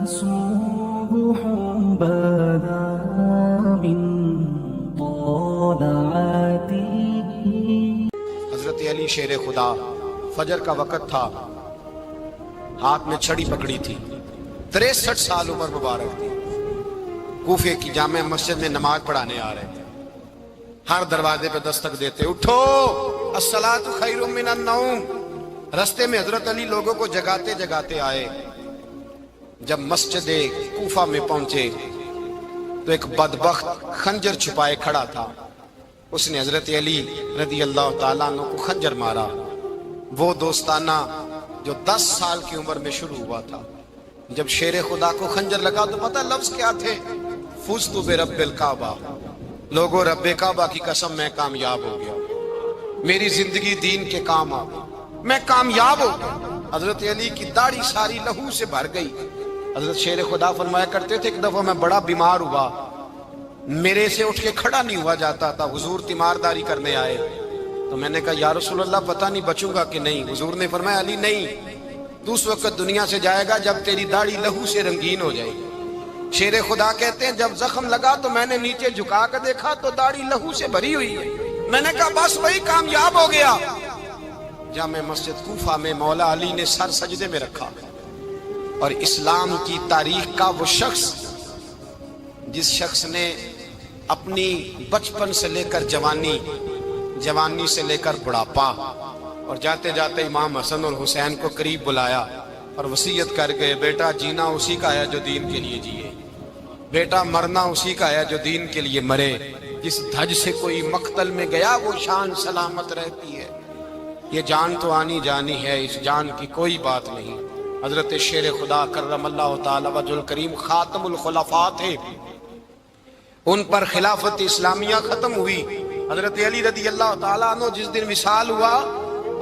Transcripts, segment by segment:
صبح بدا من طلعته. حضرت علی شیر خدا، فجر کا وقت تھا، ہاتھ میں چھڑی پکڑی تھی، 63 سال عمر مبارک تھی، کوفے کی جامع مسجد میں نماز پڑھانے آ رہے تھے، ہر دروازے پہ دستک دیتے، اٹھو الصلاۃ خیر من النوم. رستے میں حضرت علی لوگوں کو جگاتے جگاتے آئے. جب مسجد کوفہ میں پہنچے تو ایک بدبخت خنجر چھپائے کھڑا تھا. اس نے حضرت علی رضی اللہ تعالیٰ عنہ کو خنجر مارا. وہ دوستانہ جو 10 سال کی عمر میں شروع ہوا تھا. جب شیر خدا کو خنجر لگا تو پتہ لفظ کیا تھے؟ فزت برب الکعبہ. لوگوں، رب کعبہ کی قسم میں کامیاب ہو گیا، میری زندگی دین کے کام آ گئی، میں کامیاب ہو گیا. حضرت علی کی داڑھی ساری لہو سے بھر گئی. حضرت شیر خدا فرمایا کرتے تھے، ایک دفعہ میں بڑا بیمار ہوا، میرے سے اٹھ کے کھڑا نہیں ہوا جاتا تھا. حضور تیمارداری کرنے آئے تو میں نے کہا یا رسول اللہ پتہ نہیں بچوں گا کہ نہیں. حضور نے فرمایا علی نہیں، تو اس وقت دنیا سے جائے گا جب تیری داڑھی لہو سے رنگین ہو جائے گی. شیر خدا کہتے ہیں جب زخم لگا تو میں نے نیچے جھکا کر دیکھا تو داڑھی لہو سے بھری ہوئی ہے. میں نے کہا بس وہی کامیاب ہو گیا. جامع مسجد کوفہ میں مولا علی نے سر سجدے میں رکھا اور اسلام کی تاریخ کا وہ شخص جس شخص نے اپنی بچپن سے لے کر جوانی سے لے کر بڑھاپا اور جاتے جاتے امام حسن اور حسین کو قریب بلایا اور وصیت کر گئے، بیٹا جینا اسی کا ہے جو دین کے لیے جیے، بیٹا مرنا اسی کا ہے جو دین کے لیے مرے. جس دھج سے کوئی مقتل میں گیا وہ شان سلامت رہتی ہے. یہ جان تو آنی جانی ہے، اس جان کی کوئی بات نہیں. حضرت شیر خدا کرم اللہ تعالی وجہ الکریم خاتم الخلفاء تھے، ان پر خلافت اسلامیہ ختم ہوئی. حضرت علی رضی اللہ تعالیٰ عنہ جس دن وصال ہوا،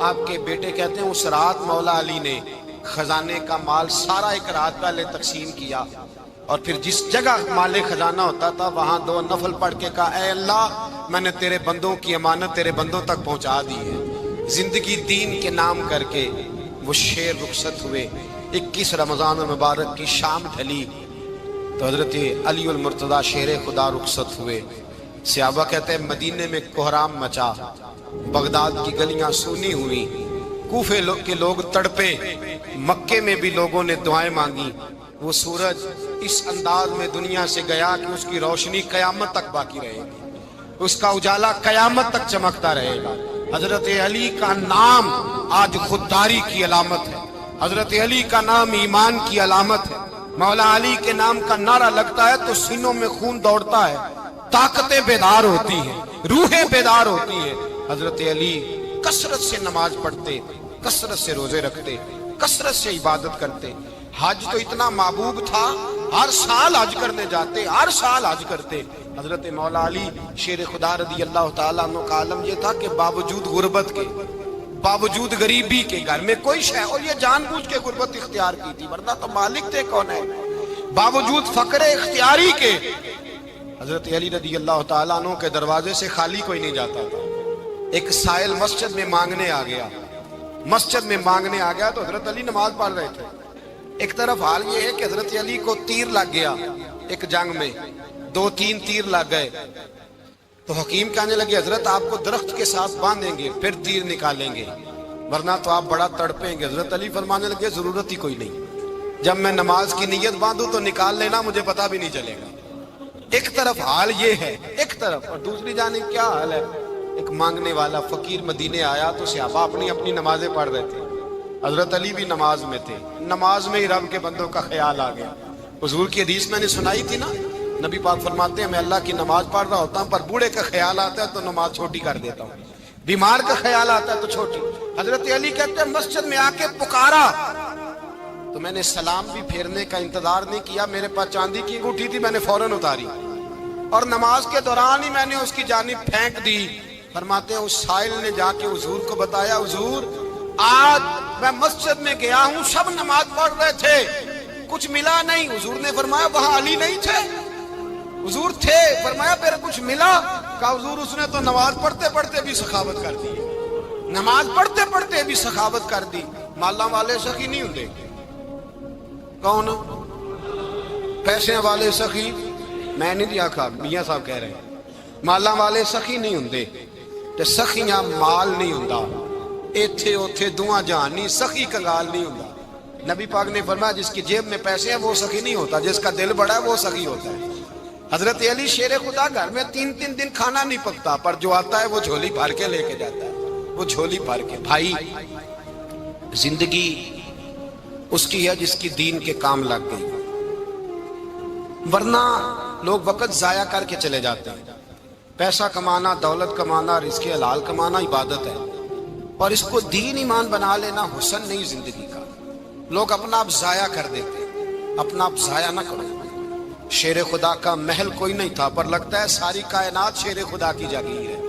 آپ کے بیٹے کہتے ہیں اس رات مولا علی نے خزانے کا مال سارا ایک رات پہلے تقسیم کیا اور پھر جس جگہ مال خزانہ ہوتا تھا وہاں 2 نفل پڑھ کے کہا اے اللہ میں نے تیرے بندوں کی امانت تیرے بندوں تک پہنچا دی ہے. زندگی دین کے نام کر کے وہ شیر رخصت ہوئے. 21 رمضان المبارک کی شام ڈھلی تو حضرت علی المرتضیٰ شیر خدا رخصت ہوئے. صحابہ کہتے ہیں مدینے میں کوہرام مچا، بغداد کی گلیاں سونی ہوئی، کوفے کے لوگ تڑپے، مکے میں بھی لوگوں نے دعائیں مانگی. وہ سورج اس انداز میں دنیا سے گیا کہ اس کی روشنی قیامت تک باقی رہے گی، اس کا اجالا قیامت تک چمکتا رہے گا. حضرت علی کا نام آج خودداری کی علامت ہے، حضرت علی کا نام ایمان کی علامت ہے. مولا علی کے نام کا نعرہ لگتا ہے تو سینوں میں خون دوڑتا ہے، طاقتیں بیدار ہوتی ہیں، روحیں بیدار ہوتی ہیں. حضرت علی کثرت سے نماز پڑھتے، کثرت سے روزے رکھتے، کثرت سے عبادت کرتے. حج تو اتنا محبوب تھا، ہر سال حج کرنے جاتے، ہر سال حج کرتے. حضرت مولا علی شیر خدا رضی اللہ تعالیٰ عنہ کا عالم یہ تھا کہ باوجود غربت کے، باوجود غریبی کے، گھر میں کوئی شے، اور یہ جان بوجھ کے غربت اختیار کی تھی ورنہ تو مالک تھے کون ہے، باوجود فقر اختیاری کے حضرت علی رضی اللہ تعالیٰ عنہ کے دروازے سے خالی کوئی نہیں جاتا تھا. ایک سائل مسجد میں مانگنے آ گیا تو حضرت علی نماز پڑھ رہے تھے. ایک طرف حال یہ ہے کہ حضرت علی کو تیر لگ گیا ایک جنگ میں، 2-3 تیر لگ گئے تو حکیم کہنے لگے حضرت آپ کو درخت کے ساتھ باندھیں گے پھر تیر نکالیں گے ورنہ تو آپ بڑا تڑپیں گے. حضرت علی فرمانے لگے ضرورت ہی کوئی نہیں، جب میں نماز کی نیت باندھوں تو نکال لینا، مجھے پتہ بھی نہیں چلے گا. ایک طرف حال یہ ہے، ایک طرف، اور دوسری جانب کیا حال ہے؟ ایک مانگنے والا فقیر مدینے آیا تو صحابہ اپنی نمازیں پڑھ رہے تھے، حضرت علی بھی نماز میں تھے. نماز میں ہی رب کے بندوں کا خیال آ گیا. حضور کی حدیث میں نے سنائی تھی نا، نبی پاک فرماتے ہیں میں اللہ کی نماز پڑھ رہا ہوتا ہوں پر بوڑھے کا خیال آتا ہے تو نماز چھوٹی کر دیتا ہوں، بیمار کا خیال آتا ہے تو چھوٹی. حضرت علی کہتے ہیں مسجد میں آ کے پکارا تو میں نے سلام بھی پھیرنے کا انتظار نہیں کیا، میرے پاس چاندی کی انگوٹھی تھی، میں نے فوراً اتاری اور نماز کے دوران ہی میں نے اس کی جانب پھینک دی. فرماتے ہیں اس سائل نے جا کے حضور کو بتایا حضور آج میں مسجد میں گیا ہوں، سب نماز پڑھ رہے تھے، کچھ ملا نہیں. حضور نے فرمایا وہاں علی نہیں تھے؟ حضور تھے. فرمایا پھر کچھ ملا؟ کہا حضور اس نے تو نماز پڑھتے پڑھتے بھی سخاوت کر دی، نماز پڑھتے پڑھتے بھی سخاوت کر دی. مالا والے سخی نہیں ہوندے، کون پیسے والے سخی میں نہیں آکھا، میاں صاحب کہہ رہے ہیں مالاں والے سخی نہیں ہوندے تے سخیاں مال نہیں ہوندا، ایتھے اوتھے دعا جہان نہیں، سخی کنگال نہیں ہوندا۔ نبی پاک نے فرمایا جس کی جیب میں پیسے ہیں وہ سخی نہیں ہوتا، جس کا دل بڑا ہے وہ سخی ہوتا ہے۔ حضرت علی شیر خدا گھر میں 3 دن کھانا نہیں پکتا، پر جو آتا ہے وہ جھولی بھر کے لے کے جاتا ہے، وہ جھولی بھر کے۔ بھائی زندگی اس کی ہے جس کی دین کے کام لگ گئی، ورنہ لوگ وقت ضائع کر کے چلے جاتے ہیں۔ پیسہ کمانا، دولت کمانا، رزق حلال کمانا عبادت ہے، اور اس کو دین ایمان بنا لینا حسن نہیں زندگی کا۔ لوگ اپنا آپ ضائع کر دیتے ہیں، اپنا آپ ضائع نہ کرو۔ شیر خدا کا محل کوئی نہیں تھا، پر لگتا ہے ساری کائنات شیر خدا کی جاگیر ہے۔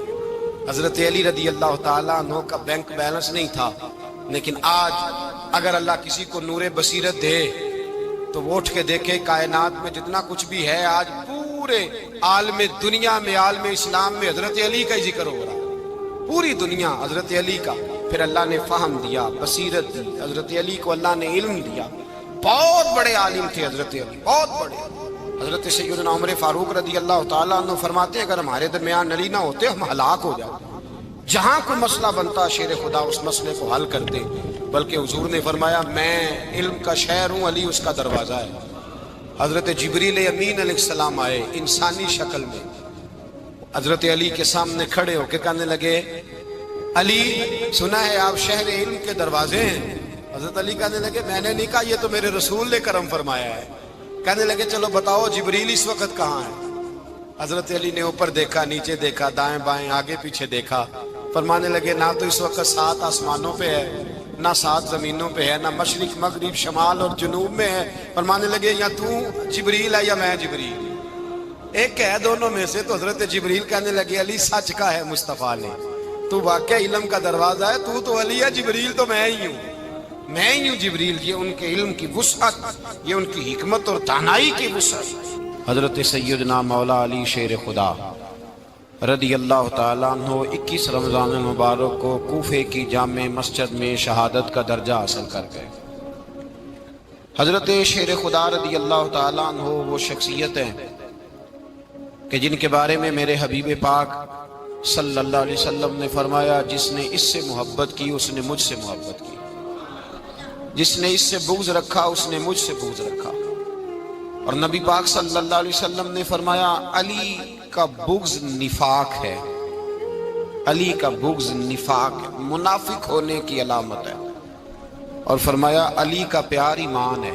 حضرت علی رضی اللہ تعالیٰ عنہ کا بینک بیلنس نہیں تھا، لیکن آج اگر اللہ کسی کو نور بصیرت دے تو وہ اٹھ کے دیکھے کائنات میں جتنا کچھ بھی ہے، آج پورے عالم دنیا میں، عالم اسلام میں حضرت علی کا ہی ذکر ہو رہا، پوری دنیا حضرت علی کا۔ پھر اللہ نے فہم دیا، بصیرت دی، حضرت علی کو اللہ نے علم دیا۔ بہت بڑے عالم تھے حضرت علی، بہت بڑے۔ حضرت سیدنا عمر فاروق رضی اللہ تعالیٰ عنہ فرماتے ہیں اگر ہمارے درمیان علی نہ ہوتے ہم ہلاک ہو جاتے، جہاں کوئی مسئلہ بنتا شیر خدا اس مسئلے کو حل کرتے، بلکہ حضور نے فرمایا میں علم کا شہر ہوں، علی اس کا دروازہ ہے۔ حضرت جبریل امین علیہ السلام آئے انسانی شکل میں، حضرت علی کے سامنے کھڑے ہو کے کہنے لگے علی سنا ہے آپ شہر علم کے دروازے ہیں۔ حضرت علی کہنے لگے میں نے نہیں کہا، یہ تو میرے رسول نے کرم فرمایا ہے۔ کہنے لگے چلو بتاؤ جبریل اس وقت کہاں ہے؟ حضرت علی نے اوپر دیکھا، نیچے دیکھا، دائیں بائیں آگے پیچھے دیکھا، فرمانے لگے نہ تو اس وقت 7 آسمانوں پہ ہے، نہ 7 زمینوں پہ ہے، نہ مشرق مغرب شمال اور جنوب میں ہے۔ فرمانے لگے یا تو جبریل ہے یا میں جبریل، ایک ہے دونوں میں سے۔ تو حضرت جبریل کہنے لگے علی سچ کا ہے مصطفیٰ نے، تو واقعہ علم کا دروازہ ہے، تو علی ہے، جبریل تو میں ہی ہوں، میں ہی ہوں جبریل۔ یہ ان کے علم کی وسعت، یہ ان کی حکمت اور دانائی کی وسعت۔ حضرت سیدنا مولا علی شیر خدا رضی اللہ تعالیٰ عنہ 21 رمضان المبارک کو کوفے کی جامع مسجد میں شہادت کا درجہ حاصل کر گئے۔ حضرت شیر خدا رضی اللہ تعالیٰ عنہ وہ شخصیت ہیں کہ جن کے بارے میں میرے حبیب پاک صلی اللہ علیہ وسلم نے فرمایا جس نے اس سے محبت کی اس نے مجھ سے محبت کی، جس نے اس سے بغض رکھا اس نے مجھ سے بغض رکھا۔ اور نبی پاک صلی اللہ علیہ وسلم نے فرمایا علی کا بغض نفاق ہے، علی کا بغض نفاق ہے، منافق ہونے کی علامت ہے۔ اور فرمایا علی کا پیار ایمان ہے،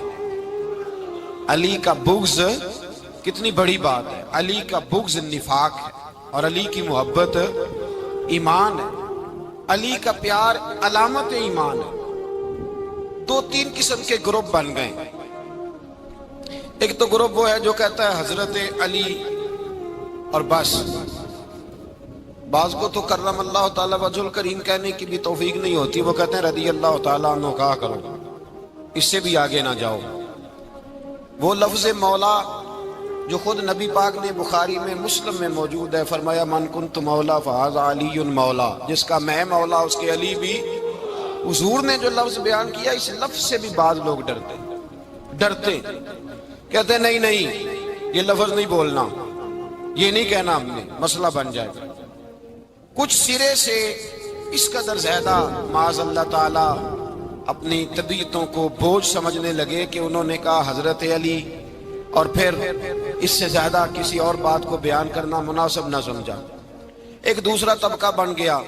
علی کا بغض کتنی بڑی بات ہے، علی کا بغض نفاق ہے اور علی کی محبت ایمان ہے، علی کا پیار علامت ایمان ہے۔ 2-3 قسم کے گروپ بن گئے۔ ایک تو گروپ وہ ہے جو کہتا ہے حضرت علی اور بس، بعض کو تو کرم اللہ تعالیٰ وجہ الکریم کہنے کی بھی توفیق نہیں ہوتی، وہ کہتے ہیں رضی اللہ تعالیٰ عنہ کہا کرو، اس سے بھی آگے نہ جاؤ۔ وہ لفظ مولا جو خود نبی پاک نے بخاری میں مسلم میں موجود ہے، فرمایا من کنت مولا فہذا علی مولا، جس کا میں مولا اس کے علی بھی۔ حضور نے جو لفظ بیان کیا اس لفظ سے بھی بعض لوگ ڈرتے کہتے ہیں نہیں یہ لفظ نہیں بولنا، یہ نہیں کہنا، ہم نے مسئلہ بن جائے گا۔ کچھ سرے سے اس قدر زیادہ معاذ اللہ تعالی اپنی طبیعتوں کو بوجھ سمجھنے لگے کہ انہوں نے کہا حضرت علی، اور پھر اس سے زیادہ کسی اور بات کو بیان کرنا مناسب نہ سمجھا۔ ایک دوسرا طبقہ بن گیا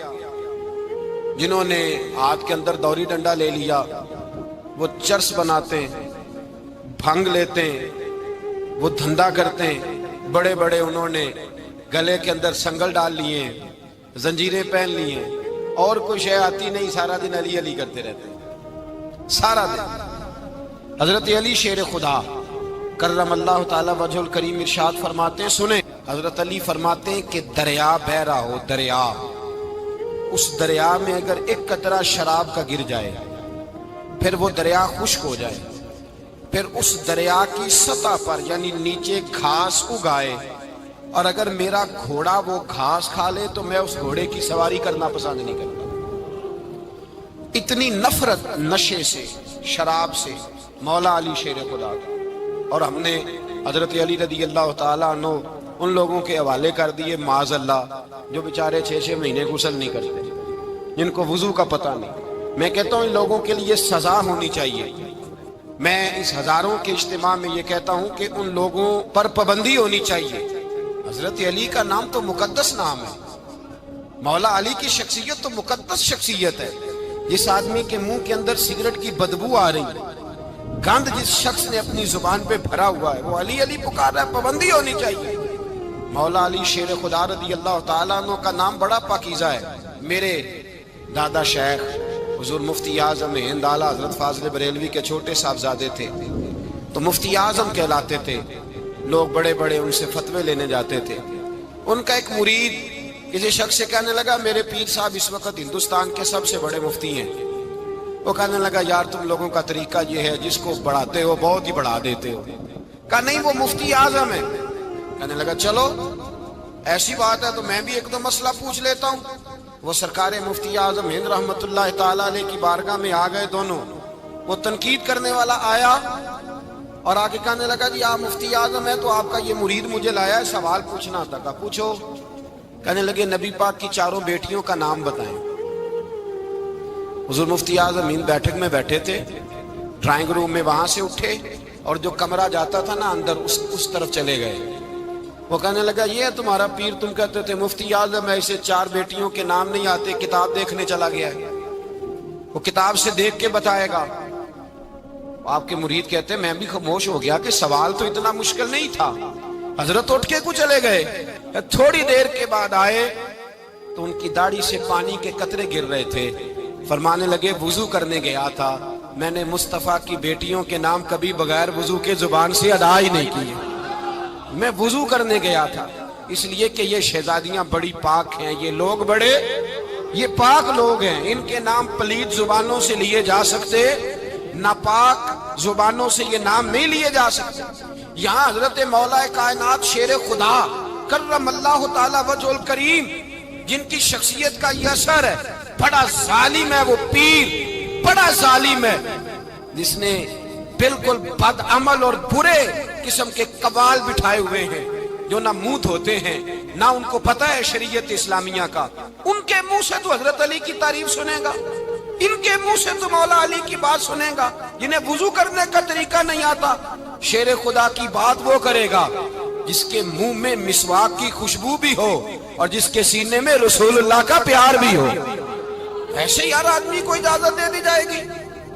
جنہوں نے ہاتھ کے اندر دوری ڈنڈا لے لیا، وہ چرس بناتے ہیں، بھنگ لیتے ہیں، وہ دھندا کرتے ہیں، بڑے بڑے انہوں نے گلے کے اندر سنگل ڈال لیے ہیں، زنجیریں پہن لی ہیں، اور کوئی شے آتی نہیں، سارا دن علی علی کرتے رہتے ہیں سارا دن۔ حضرت علی شیر خدا کرم اللہ تعالی وجہ الکریم ارشاد فرماتے ہیں، سنیں، حضرت علی فرماتے ہیں کہ دریا بہ رہا ہو، دریا، اس دریا میں اگر ایک قطرہ شراب کا گر جائے پھر وہ دریا خشک ہو جائے، پھر اس دریا کی سطح پر یعنی نیچے گھاس اگائے، اور اگر میرا گھوڑا وہ گھاس کھا لے تو میں اس گھوڑے کی سواری کرنا پسند نہیں کرتا۔ اتنی نفرت نشے سے، شراب سے مولا علی شیر خدا کا۔ اور ہم نے حضرت علی رضی اللہ تعالیٰ عنہ ان لوگوں کے حوالے کر دیے معاذ اللہ جو بیچارے 6 مہینے غسل نہیں کرتے، جن کو وضو کا پتہ نہیں۔ میں کہتا ہوں ان لوگوں کے لیے سزا ہونی چاہیے۔ میں اس ہزاروں کے اجتماع میں یہ کہتا ہوں کہ ان لوگوں پر پابندی ہونی چاہیے۔ حضرت علی کا نام تو مقدس نام ہے، مولا علی کی شخصیت تو مقدس شخصیت ہے۔ جس آدمی کے منہ کے اندر سگریٹ کی بدبو آ رہی ہے، گند جس شخص نے اپنی زبان پہ بھرا ہوا ہے، وہ علی علی پکار رہا ہے، پابندی ہونی چاہیے۔ مولا علی شیر خدا رضی اللہ تعالیٰ عنہ کا نام بڑا پاکیزہ ہے۔ میرے دادا شیخ حضور مفتی اعظم ہند اعلیٰ حضرت فاضل بریلوی کے چھوٹے صاحبزادے تھے، تو مفتی اعظم کہلاتے تھے، لوگ بڑے بڑے ان سے فتوے لینے جاتے تھے۔ ان کا ایک مرید کسی شخص سے کہنے لگا میرے پیر صاحب اس وقت ہندوستان کے سب سے بڑے مفتی ہیں۔ وہ کہنے لگا یار تم لوگوں کا طریقہ یہ ہے جس کو بڑھاتے ہو بہت ہی بڑھا دیتے ہو۔ کہا نہیں وہ مفتی اعظم ہے۔ کہنے لگا چلو ایسی بات ہے تو میں بھی ایک دو مسئلہ پوچھ لیتا ہوں۔ وہ سرکار مفتی اعظم ہند رحمت اللہ تعالیٰ علیہ کی بارگاہ میں آ گئے دونوں۔ وہ تنقید کرنے والا آیا اور آگے کہنے لگا جی آپ مفتی اعظم ہے تو آپ کا یہ مرید مجھے لایا ہے، سوال پوچھنا تھا۔ کہا پوچھو۔ کہنے لگے نبی پاک کی 4 بیٹیوں کا نام بتائیں۔ حضور مفتی اعظم ہند بیٹھک میں بیٹھے تھے، ڈرائنگ روم میں وہاں سے اٹھے اور جو کمرہ جاتا تھا نا اندر اس طرف چلے گئے۔ وہ کہنے لگا یہ ہے تمہارا پیر، تم کہتے تھے مفتی اعظم ہے، اسے 4 بیٹیوں کے نام نہیں آتے، کتاب دیکھنے چلا گیا ہے، وہ کتاب سے دیکھ کے بتائے گا۔ آپ کے مرید کہتے میں بھی خاموش ہو گیا کہ سوال تو اتنا مشکل نہیں تھا۔ حضرت اٹھ کے کو چلے گئے۔ تھوڑی دیر کے بعد آئے تو ان کی داڑھی سے پانی کے قطرے گر رہے تھے۔ فرمانے لگے وضو کرنے گیا تھا، میں نے مصطفیٰ کی بیٹیوں کے نام کبھی بغیر وضو کے زبان سے ادا ہی نہیں کیے۔ میں وضو کرنے گیا تھا اس لیے کہ یہ شہزادیاں بڑی پاک ہیں، یہ لوگ بڑے یہ پاک لوگ ہیں، ان کے نام پلید زبانوں سے لیے جا سکتے، ناپاک زبانوں سے یہ نام نہیں لیے جا سکتے۔ یہاں حضرت مولا کائنات شیر خدا کرم اللہ تعالی وجہ الکریم جن کی شخصیت کا یہ اثر ہے، بڑا ظالم ہے وہ پیر، بڑا ظالم ہے جس نے بالکل بد عمل اور برے قسم کے قوال بٹھائے ہوئے ہیں، جو نہ منہ دھوتے ہیں نہ ان کو پتہ ہے شریعت اسلامیہ کا۔ ان کے منہ سے تو حضرت علی کی تعریف سنے گا، ان کے منہ سے تو مولا علی کی بات سنے گا، جنہیں وضو کرنے کا طریقہ نہیں آتا۔ شیر خدا کی بات وہ کرے گا جس کے منہ میں مسواک کی خوشبو بھی ہو اور جس کے سینے میں رسول اللہ کا پیار بھی ہو۔ ایسے یار آدمی کو اجازت دے دی جائے گی؟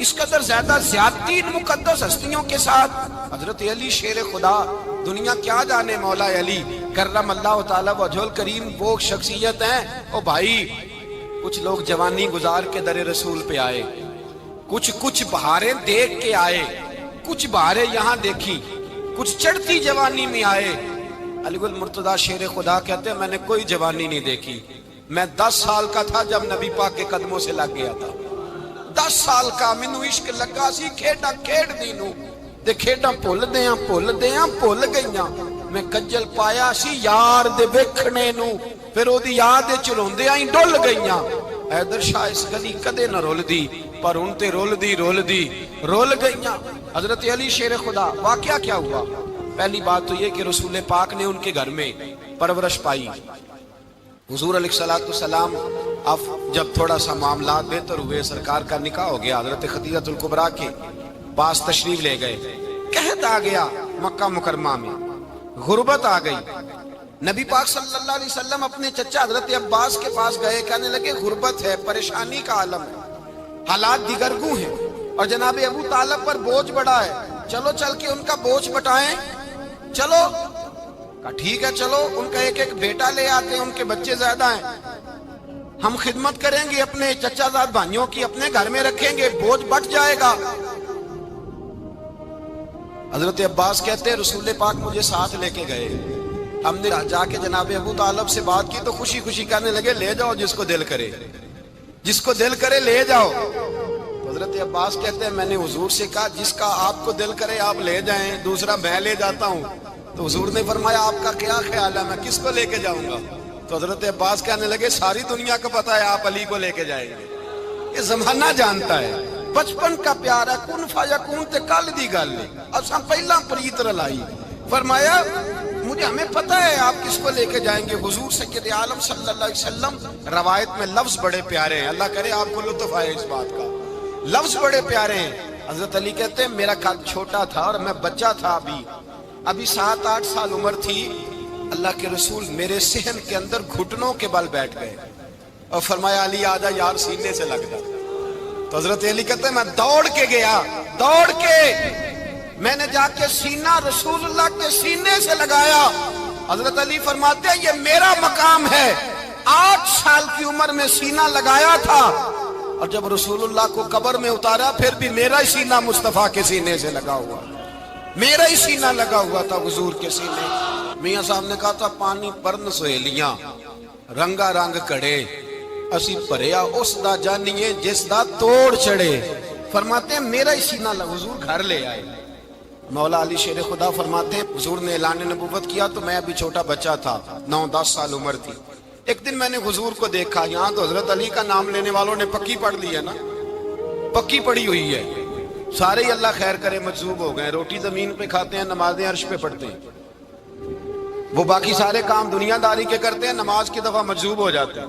اس قدر زیادہ زیادتی ان مقدس ہستیوں کے ساتھ۔ حضرت علی شیر خدا، دنیا کیا جانے مولا علی کرم اللہ تعالی وجہ الکریم وہ شخصیت ہیں۔ او بھائی کچھ لوگ جوانی گزار کے در رسول پہ آئے، کچھ بہاریں دیکھ کے آئے، کچھ بہاریں یہاں دیکھی، کچھ چڑھتی جوانی میں آئے۔ علی گل مرتضیٰ شیر خدا کہتے ہیں میں نے کوئی جوانی نہیں دیکھی، میں 10 سال کا تھا جب نبی پاک کے قدموں سے لگ گیا تھا۔ 10 سال کا مینوں عشق لگا سی، کھیڈاں کھیڈ دی نوں تے کھیڈاں بھول گئیاں۔ میں کجل پایا سی یار دے ویکھنے نوں، پھر او دی یاد وچ روندیاں ہی ڈل گئیاں۔ حیدر شاہ اس گلی کدے نہ رول دی، پر ان تے رول گئیاں۔ حضرت علی شیر خدا، واقعہ کیا ہوا؟ پہلی بات تو یہ کہ رسول پاک نے ان کے گھر میں پرورش پائی۔ حضور علیہ السلام اب جب تھوڑا سا معاملات بہتر ہوئے، سرکار کا نکاح ہو گیا، حضرت خدیجہ الکبریٰ کے پاس تشریف لے گئے۔ قحط آ گیا مکہ مکرمہ میں، غربت آ گئی۔ نبی پاک صلی اللہ علیہ وسلم اپنے چچا حضرت عباس کے پاس گئے، کہنے لگے غربت ہے، پریشانی کا عالم ہے، حالات دیگرگوں ہیں اور جناب ابو طالب پر بوجھ بڑا ہے، چلو چل کے ان کا بوجھ بٹائیں۔ چلو کہا ٹھیک ہے چلو، ان کا ایک بیٹا لے آتے ہیں، ان کے بچے زیادہ ہیں، ہم خدمت کریں گے اپنے چچا زاد بھائیوں کی، اپنے گھر میں رکھیں گے، بوجھ بٹ جائے گا۔ حضرت عباس کہتے ہیں رسول پاک مجھے ساتھ لے کے گئے، ہم نے جا کے جناب ابو طالب سے بات کی تو خوشی خوشی کہنے لگے لے جاؤ جس کو دل کرے لے جاؤ۔ حضرت عباس کہتے ہیں میں نے حضور سے کہا جس کا آپ کو دل کرے آپ لے جائیں، دوسرا میں لے جاتا ہوں۔ تو حضور نے فرمایا آپ کا کیا خیال ہے، میں کس کو لے کے جاؤں گا؟ تو حضرت عباس کہنے لگے ساری دنیا کو پتا ہے آپ علی کو لے کے جائیں گے، یہ زمانہ جانتا ہے، بچپن کا پیار ہے، کن فیکون تے کل دی گل نہیں، اساں پہلا پریت رلائی، فرمایا مجھے ہمیں پتہ ہے آپ کس کو لے کے جائیں گے، حضور سید عالم صلی اللہ علیہ وسلم۔ روایت میں لفظ بڑے پیارے ہیں، اللہ کرے آپ کو لطف آئے اس بات کا، لفظ بڑے پیارے ہیں۔ حضرت علی کہتے ہیں میرا قد چھوٹا تھا اور میں بچہ تھا، ابھی 7-8 سال عمر تھی، اللہ کے رسول میرے صحن کے اندر گھٹنوں کے بل بیٹھ گئے اور فرمایا علی آجا یار سینے سے لگ جا۔ تو حضرت علی کہتے ہیں میں دوڑ کے گیا، دوڑ کے میں نے جا کے سینہ رسول اللہ کے سینے سے لگایا۔ حضرت علی فرماتے ہیں یہ میرا مقام ہے، 8 سال کی عمر میں سینہ لگایا تھا، اور جب رسول اللہ کو قبر میں اتارا پھر بھی میرا ہی سینہ مصطفیٰ کے سینے سے لگا ہوا، میرا ہی سینہ لگا ہوا تھا حضور کے سینے۔ میاں صاحب نے کہا تھا پانی پرن سہیلیاں رنگا رنگ کڑے، اسی پریا اس دا جانیے جس دا توڑ چڑے۔ فرماتے ہیں میرا ہی سینہ لگا، حضور گھر لے آئے۔ مولا علی شیر خدا فرماتے ہیں حضور نے اعلان نبوت کیا تو میں ابھی چھوٹا بچہ تھا، 9-10 سال عمر تھی۔ ایک دن میں نے حضور کو دیکھا، یہاں تو حضرت علی کا نام لینے والوں نے پکی پڑھ لی ہے نا، پکی پڑھی ہوئی ہے، سارے ہی اللہ خیر کرے مجذوب ہو گئے، روٹی زمین پہ کھاتے ہیں، نمازیں عرش پہ پڑھتے ہیں، وہ باقی سارے کام دنیا داری کے کرتے ہیں، نماز کی دفعہ مجذوب ہو جاتے ہیں،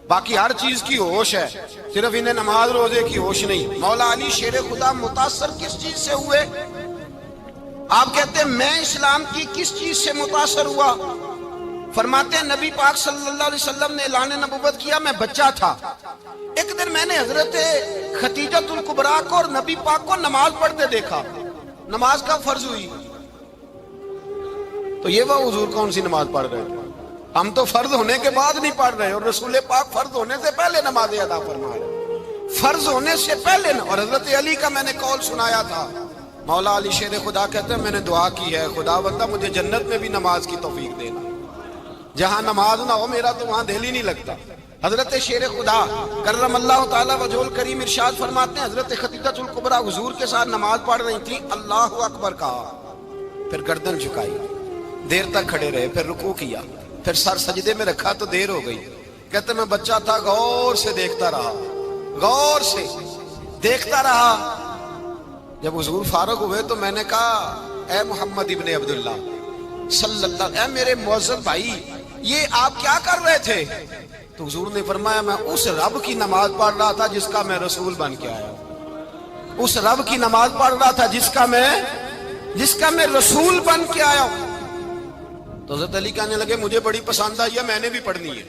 باقی ہر چیز کی ہوش ہے، صرف انہیں نماز روزے کی ہوش نہیں۔ مولا علی شیر خدا متاثر کس چیز سے ہوئے؟ آپ کہتے ہیں میں اسلام کی کس چیز سے متاثر ہوا؟ فرماتے ہیں نبی پاک صلی اللہ علیہ وسلم نے اعلان نبوت کیا، میں بچہ تھا، ایک دن میں نے حضرت خدیجۃ الکبریٰ کو اور نبی پاک کو نماز پڑھتے دیکھا، نماز کا فرض ہوئی، تو یہ وہ حضور کون سی نماز پڑھ رہے تھے؟ ہم تو فرض ہونے کے بعد نہیں پڑھ رہے، اور رسول پاک فرض ہونے سے پہلے نماز ادا فرما رہے، فرض ہونے سے پہلے۔ اور حضرت علی کا میں نے قول سنایا تھا، مولا علی شیر خدا کہتے ہیں میں نے دعا کی ہے خدا بندہ مجھے جنت میں بھی نماز کی توفیق دینا، جہاں نماز نہ ہو میرا تو وہاں دل ہی نہیں لگتا۔ حضرت شیر خدا کرم اللہ تعالیٰ وجہ الکریم ارشاد فرماتے ہیں حضرت خدیجۃ الکبریٰ حضور کے ساتھ نماز پڑھ رہی تھی، اللہ اکبر کہا، پھر گردن جھکائی، دیر تک کھڑے رہے، پھر رکوع کیا، پھر سر سجدے میں رکھا تو دیر ہو گئی۔ کہتے میں بچہ تھا، غور سے دیکھتا رہا، غور سے دیکھتا رہا۔ جب حضور فارغ ہوئے تو میں نے کہا اے محمد ابن عبداللہ صلی اللہ، اے میرے معزز بھائی یہ آپ کیا کر رہے تھے؟ تو حضور نے فرمایا میں اس رب کی نماز پڑھ رہا تھا جس کا میں رسول بن کے آیا ہوں، اس رب کی نماز پڑھ رہا تھا جس کا میں رسول بن کے آیا ہوں۔ تو حضرت علی کہنے لگے مجھے بڑی پسند آئی ہے، میں نے بھی پڑھنی ہے۔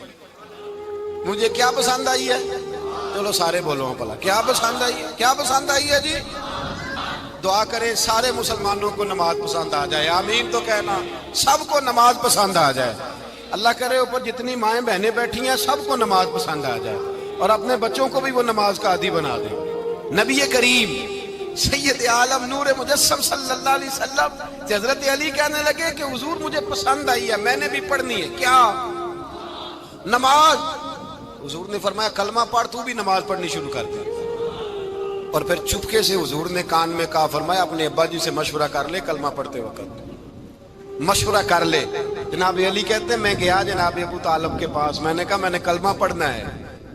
مجھے کیا پسند آئی ہے؟ چلو سارے بولو پلا، کیا پسند آئی ہے؟ کیا پسند آئی ہے جی؟ دعا کریں سارے مسلمانوں کو نماز پسند آ جائے، آمین تو کہنا، سب کو نماز پسند آ جائے۔ اللہ کرے اوپر جتنی مائیں بہنیں بیٹھی ہیں سب کو نماز پسند آ جائے، اور اپنے بچوں کو بھی وہ نماز کا عادی بنا دیں۔ نبی کریم سید عالم نور مجسم صلی اللہ علیہ وسلم حضرت علی کہنے لگے کہ حضور مجھے پسند آئی ہے، میں نے بھی پڑھنی ہے، کیا؟ نماز۔ حضور نے فرمایا کلمہ پڑھ، تو بھی نماز پڑھنی شروع کر دے۔ اور پھر چپکے سے حضور نے کان میں کہا، فرمایا اپنے ابا جی سے مشورہ کر لے کلمہ پڑھتے وقت، مشورہ کر لے۔ جناب علی کہتے ہیں میں گیا جناب ابو طالب کے پاس، میں نے کہا میں نے کلمہ پڑھنا ہے۔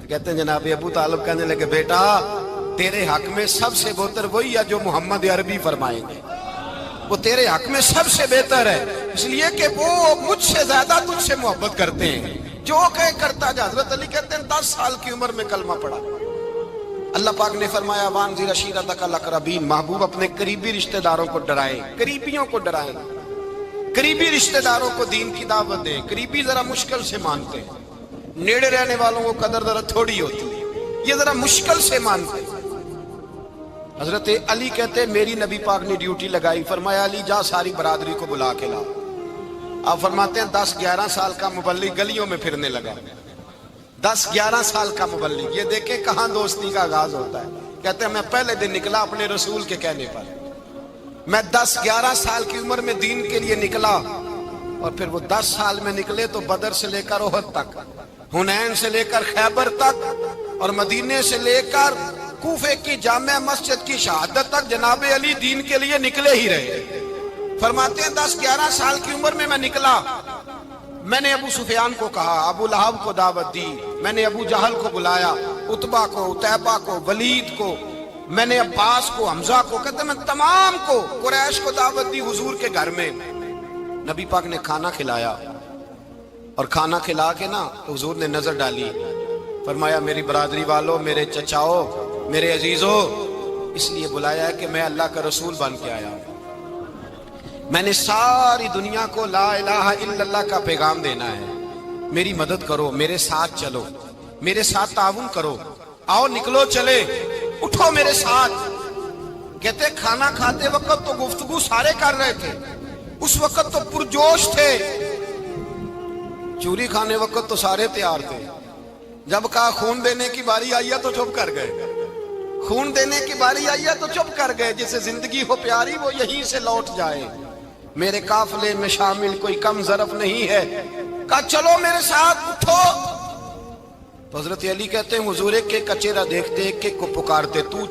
کہتے ہیں جناب ابو طالب کہنے لگے بیٹا تیرے حق میں سب سے بہتر وہی ہے جو محمد عربی فرمائیں گے، وہ تیرے حق میں سب سے بہتر ہے، اس لیے کہ وہ مجھ سے زیادہ تجھ سے محبت کرتے ہیں، جو کہے کرتا جا۔ حضرت علی کہتے ہیں 10 سال کی عمر میں کلمہ پڑھا۔ اللہ پاک نے فرمایا وانذر عشیرتک الاقربین، محبوب اپنے قریبی رشتہ داروں کو ڈرائیں، قریبیوں کو ڈرائیں، قریبی رشتہ داروں کو دین کی دعوت دیں۔ قریبی ذرا مشکل سے مانتے ہیں، نیڑے رہنے والوں کو قدر ذرا تھوڑی ہوتی ہے، یہ ذرا مشکل سے مانتے ہیں۔ حضرت علی کہتے ہیں میری نبی پاک نے ڈیوٹی لگائی، فرمایا علی جا ساری برادری کو بلا کے لا۔ آپ فرماتے ہیں 10-11 سال کا مبلغ گلیوں میں پھرنے لگا، 10-11 سال کا مبلغ، یہ دیکھیں کہاں دوستی کا آغاز ہوتا ہے۔ کہتے ہیں میں پہلے دن نکلا اپنے رسول کے کہنے پر، میں 10-11 سال کی عمر میں دین کے لیے نکلا، اور پھر وہ 10 سال میں نکلے تو بدر سے لے کر احد تک، حنین سے لے کر خیبر تک، اور مدینے سے لے کر کوفے کی جامع مسجد کی شہادت تک جناب علی دین کے لیے نکلے ہی رہے۔ فرماتے ہیں 10-11 سال کی عمر میں نکلا، میں نے ابو سفیان کو کہا، ابو لہب کو دعوت دی، میں نے ابو جہل کو بلایا، عتبہ کو، عتیبہ کو، ولید کو، میں نے عباس کو، حمزہ کو، کہتے میں تمام کو، قریش کو دعوت دی حضور کے گھر میں۔ نبی پاک نے کھانا کھلایا اور کھانا کھلا کے نا تو حضور نے نظر ڈالی، فرمایا میری برادری والوں، میرے چچاؤ، میرے عزیزوں، اس لیے بلایا ہے کہ میں اللہ کا رسول بن کے آیا ہوں، میں نے ساری دنیا کو لا الہ الا اللہ کا پیغام دینا ہے، میری مدد کرو، میرے ساتھ چلو، میرے ساتھ تعاون کرو، آؤ نکلو چلے، اٹھو میرے ساتھ۔ کہتے کھانا کھاتے وقت تو گفتگو سارے کر رہے تھے، اس وقت تو پرجوش تھے، چوری کھانے وقت تو سارے تیار تھے، جب کہا خون دینے کی باری آئی ہے تو چپ کر گئے، خون دینے کی باری آئی ہے تو چپ کر گئے، جسے زندگی ہو پیاری وہ یہیں سے لوٹ جائے، میرے قافلے میں شامل کوئی کم ظرف نہیں ہے، کہا چلو میرے ساتھ اٹھو۔ تو حضرت علی کہتے ہیں حضور ایک ایک کا چہرہ دیکھتے، ایک ایک کو پکارتے، تو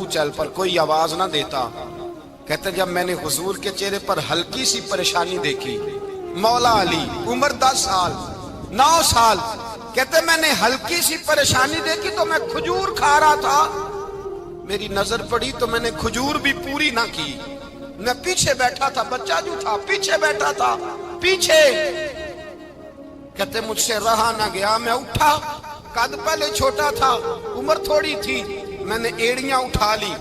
چل، پر کوئی آواز نہ دیتا۔ کہتے جب میں نے حضور کے چہرے پر ہلکی سی پریشانی دیکھی، مولا علی عمر 10 سال 9 سال، کہتے میں نے ہلکی سی پریشانی دیکھی تو میں کھجور کھا رہا تھا، میری نظر پڑی تو میں نے کھجور بھی پوری نہ کی، میں پیچھے بیٹھا تھا، بچہ جو تھا پیچھے بیٹھا تھا، پیچھے۔ کہتے مجھ سے رہا نہ گیا، میں اٹھا، قد پہلے چھوٹا تھا، عمر تھوڑی تھی، میں نے ایڑیاں اٹھا لی،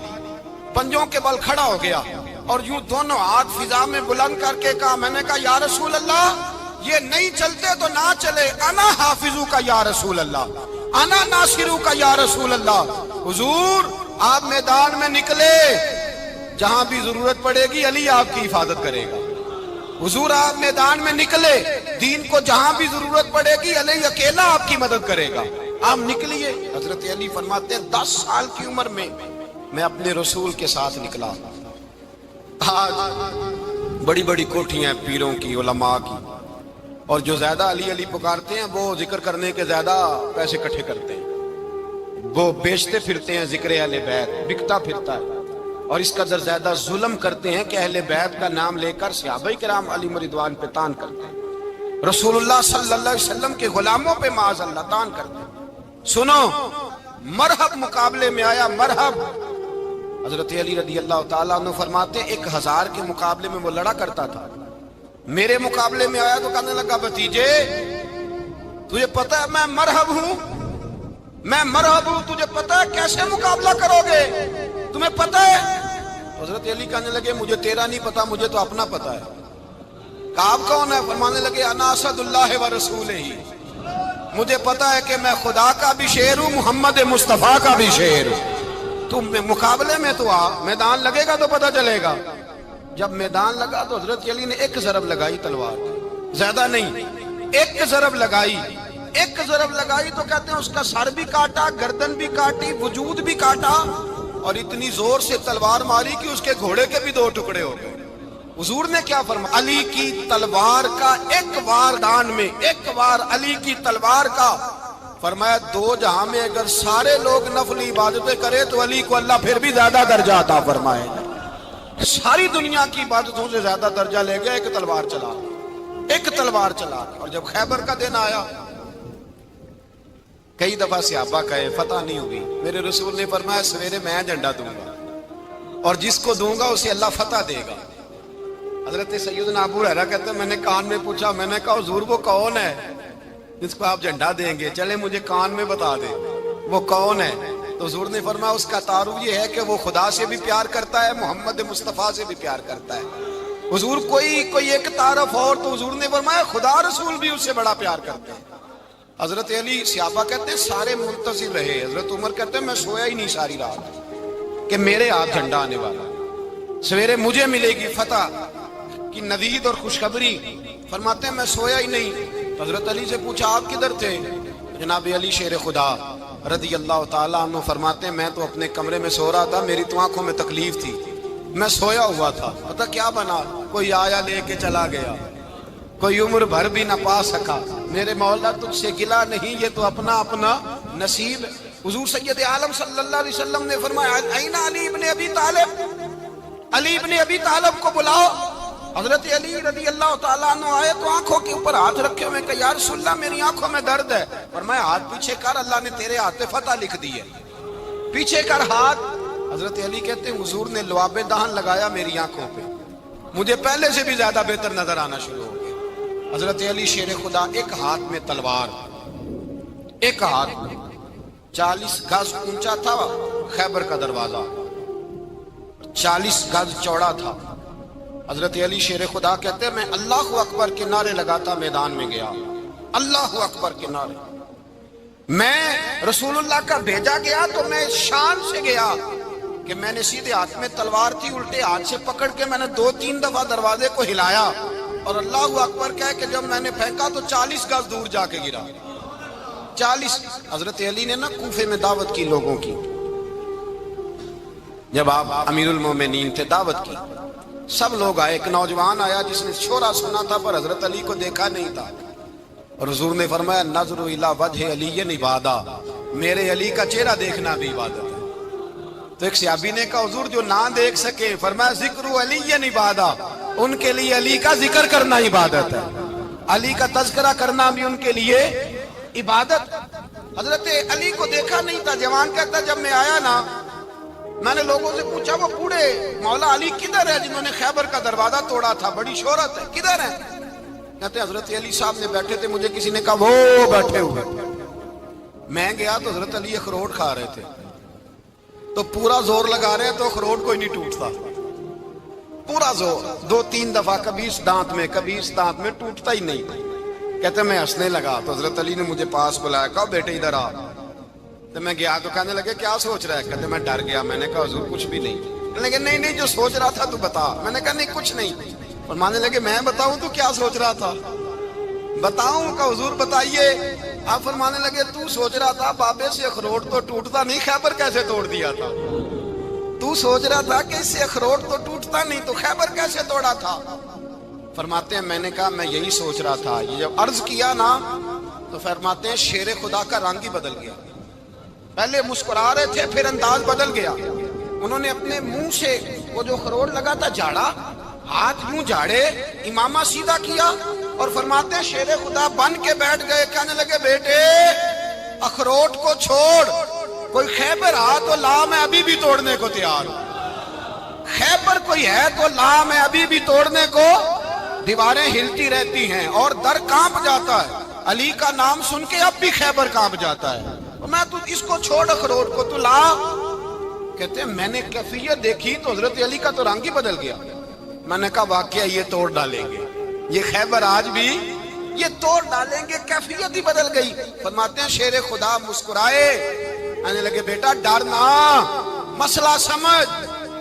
پنجوں کے بل کھڑا ہو گیا اور یوں دونوں ہاتھ فضا میں بلند کر کے کہا، میں نے کہا یا رسول اللہ یہ نہیں چلتے تو نہ چلے، انا حافظو کا یا رسول اللہ، انا ناصرو کا یا رسول اللہ۔ حضور آپ میدان میں نکلے، جہاں بھی ضرورت پڑے گی علی آپ کی حفاظت کرے گا، حضور آپ میدان میں نکلے، دین کو جہاں بھی ضرورت پڑے گی علی اکیلا آپ کی مدد کرے گا، آپ نکلیے۔ حضرت علی فرماتے ہیں 10 سال کی عمر میں میں اپنے رسول کے ساتھ نکلا۔ آج بڑی بڑی کوٹھیاں ہیں پیروں کی، علماء کی، اور جو زیادہ علی علی پکارتے ہیں وہ ذکر کرنے کے زیادہ پیسے اکٹھے کرتے ہیں، وہ بیچتے پھرتے ہیں ذکر اہل بیت، بکتا پھرتا ہے، اور اس قدر زیادہ ظلم کرتے ہیں کہ اہل بیت کا نام لے کر صحابہ کرام علی رضوان پہ تان کرتے ہیں، رسول اللہ صلی اللہ علیہ وسلم کے غلاموں پہ معاذ اللہ تان کرتے ہیں۔ سنو، مرحب مقابلے میں آیا، مرحب۔ حضرت علی رضی اللہ تعالیٰ عنہ فرماتے 1000 کے مقابلے میں وہ لڑا کرتا تھا، میرے مقابلے میں آیا تو کہنے لگا بھتیجے تجھے پتہ ہے میں مرحب ہوں، میں مرحب ہوں، تجھے پتہ ہے کیسے مقابلہ کرو گے، تمہیں پتہ ہے؟ حضرت علی کہنے لگے مجھے تیرا نہیں پتا، مجھے تو اپنا پتا ہے۔ کہا آپ کون ہے؟ فرمانے لگے انا اسد اللہ و رسولہ، مجھے پتا ہے کہ میں خدا کا بھی شیر ہوں، محمد مصطفیٰ کا بھی شیر ہوں، تم مقابلے میں تو آ، میدان لگے گا تو پتہ چلے گا۔ جب میدان لگا تو حضرت علی نے ایک ضرب لگائی تلوار، زیادہ نہیں، ایک ضرب لگائی، ایک ضرب لگائی تو کہتے ہیں اس کا سر بھی کاٹا، گردن بھی کاٹی، وجود بھی کاٹا، اور اتنی زور سے تلوار ماری کہ اس کے گھوڑے کے بھی 2 ٹکڑے ہو گئے۔ حضور نے کیا فرمایا؟ علی کی تلوار کا ایک وار دان میں، ایک وار علی کی تلوار کا، فرمایا 2 جہاں میں اگر سارے لوگ نفل عبادتیں کرے تو علی کو اللہ پھر بھی زیادہ درجہ عطا فرمائے گا، ساری دنیا کی عبادتوں سے زیادہ درجہ لے گیا ایک تلوار چلا، ایک تلوار چلا۔ اور جب خیبر کا دن آیا، کئی دفعہ صحابہ کہے فتح نہیں ہوگی، میرے رسول نے فرمایا سویرے میں جھنڈا دوں گا اور جس کو دوں گا اسے اللہ فتح دے گا۔ حضرت سیدنا ابو ہریرہ کہتے ہیں میں نے کان میں پوچھا، میں نے کہا حضور وہ کون ہے جس کو آپ جھنڈا دیں گے، چلے مجھے کان میں بتا دیں وہ کون ہے؟ تو حضور نے فرمایا اس کا تعارف یہ ہے کہ وہ خدا سے بھی پیار کرتا ہے، محمد مصطفیٰ سے بھی پیار کرتا ہے۔ حضور کوئی ایک تعارف اور، تو حضور نے فرمایا خدا رسول بھی اس سے بڑا پیار کرتے ہیں۔ حضرت علی صحابہ کہتے ہیں سارے منتظر رہے، حضرت عمر کہتے ہیں میں سویا ہی نہیں ساری رات کہ میرے ہاتھ جھنڈا آنے والا، سویرے مجھے ملے گی فتح کی نوید اور خوشخبری۔ فرماتے ہیں میں سویا ہی نہیں۔ حضرت علی سے پوچھا آپ کدھر تھے؟ جناب علی شیر خدا رضی اللہ تعالیٰ عنہ فرماتے ہیں میں تو اپنے کمرے میں سو رہا تھا، میری تو آنکھوں میں تکلیف تھی، میں سویا ہوا تھا، پتہ کیا بنا، کوئی آیا لے کے چلا گیا، کوئی عمر بھر بھی نہ پا سکا، میرے مولا تجھ سے گلا نہیں، یہ تو اپنا اپنا نصیب۔ حضور سید عالم صلی اللہ علیہ وسلم نے فرمایا این علی ابن ابی طالب، علی ابن ابی طالب کو بلاؤ۔ حضرت علی رضی اللہ تعالیٰ عنہ آئے تو آنکھوں کے اوپر ہاتھ رکھے ہوئے کہ یا رسول اللہ میری آنکھوں میں درد ہے۔ فرمایا ہاتھ پیچھے کر، اللہ نے تیرے ہاتھ پہ فتح لکھ دی ہے، پیچھے کر ہاتھ۔ حضرت علی کہتے ہیں حضور نے لعاب دہن لگایا میری آنکھوں پہ، مجھے پہلے سے بھی زیادہ بہتر نظر آنا شروع ہو گیا۔ حضرت علی شیر خدا، ایک ہاتھ میں تلوار، ایک ہاتھ 40 گز اونچا تھا خیبر کا دروازہ، 40 گز چوڑا تھا۔ حضرت علی شیر خدا کہتے ہیں میں اللہ اکبر کے نعرے لگاتا میدان میں گیا، اللہ اکبر کے نعرے۔ میں رسول اللہ کا بھیجا گیا تو میں شان سے گیا کہ میں نے سیدھے ہاتھ میں تلوار تھی، الٹے ہاتھ سے پکڑ کے میں نے 2-3 دفعہ دروازے کو ہلایا اور اللہ اکبر کہہ کہ جب میں نے پھینکا تو 40 گز دور جا کے گرا۔ 40۔ حضرت علی نے نا کوفے میں دعوت کی لوگوں کی، جب آپ امیر المومنین تھے، دعوت کی، سب لوگ آئے۔ ایک نوجوان آیا جس نے شورا سنا تھا پر حضرت علی کو دیکھا نہیں تھا، اور حضور نے فرمایا نظر الی وجہ علی عبادہ، میرے علی کا چہرہ دیکھنا بھی عبادت ہے۔ تو ایک صحابی نے کہا حضور جو نہ دیکھ سکے، فرمایا ذکر علی عبادہ، ان کے لیے علی کا ذکر کرنا عبادت ہے، علی کا تذکرہ کرنا بھی ان کے لیے عبادت۔ حضرت علی کو دیکھا نہیں تھا۔ جوان کہتا جب میں آیا نا، میں نے لوگوں سے پوچھا وہ بوڑھے مولا علی کدھر ہے جنہوں نے خیبر کا دروازہ توڑا تھا، بڑی شہرت ہے، کدھر ہے؟ کہتے حضرت علی صاحب نے بیٹھے تھے، مجھے کسی نے کہا وہ بیٹھے ہوئے۔ میں گیا تو حضرت علی اخروٹ کھا رہے تھے، تو پورا زور لگا رہے تو اخروٹ کوئی نہیں ٹوٹتا، پورا زور 2-3 دفعہ، کبھی اس دانت میں کبھی اس دانت میں، ٹوٹتا ہی نہیں۔ کہتے میں ہنسنے لگا تو حضرت علی نے مجھے پاس بلایا، کہا بیٹے ادھر آ۔ تو میں گیا تو کہنے لگے کیا سوچ رہا ہے؟ کہتے میں ڈر گیا۔ میں نے کہا حضور کچھ بھی نہیں۔ کہنے لگے نہیں جو سوچ رہا تھا تو بتا۔ میں نے کہا نہیں کچھ نہیں۔ فرمانے لگے میں بتاؤں تو کیا سوچ رہا تھا؟ بتاؤں؟ کہ حضور بتائیے۔ آپ فرمانے لگے تو سوچ رہا تھا بابے سے اخروٹ تو ٹوٹتا نہیں، خیبر کیسے توڑ دیا تھا؟ تو سوچ رہا تھا کہ اس سے اخروٹ تو ٹوٹتا نہیں تو خیبر کیسے توڑا تھا؟ فرماتے ہیں میں نے کہا میں یہی سوچ رہا تھا۔ یہ جب عرض کیا نا تو فرماتے ہیں شیر خدا کا رنگ ہی بدل گیا، پہلے مسکرا رہے تھے پھر انداز بدل گیا۔ انہوں نے اپنے منہ سے وہ جو خروٹ لگا تھا جھاڑا، ہاتھ منہ جھاڑے، امامہ سیدھا کیا، اور فرماتے ہیں شیر خدا بن کے بیٹھ گئے۔ کہنے لگے بیٹے اخروٹ کو چھوڑ، کوئی خیبر آ تو لا، میں ابھی بھی توڑنے کو تیار ہوں۔ خیبر کوئی ہے تو لا، میں ابھی بھی توڑنے کو۔ دیواریں ہلتی رہتی ہیں اور در کانپ جاتا ہے، علی کا نام سن کے اب بھی خیبر کانپ جاتا ہے۔ میں تو اس کو چھوڑ اخروٹ کو تو لا۔ کہتے ہیں میں نے کیفیت دیکھی تو حضرت علی کا تو رنگ ہی بدل گیا۔ میں نے کہا واقعہ یہ توڑ ڈالیں گے، یہ خیبر آج بھی یہ توڑ ڈالیں گے، کیفیت ہی بدل گئی۔ فرماتے ہیں شیر خدا مسکرائے، کہنے لگے بیٹا ڈرنا، مسئلہ سمجھ۔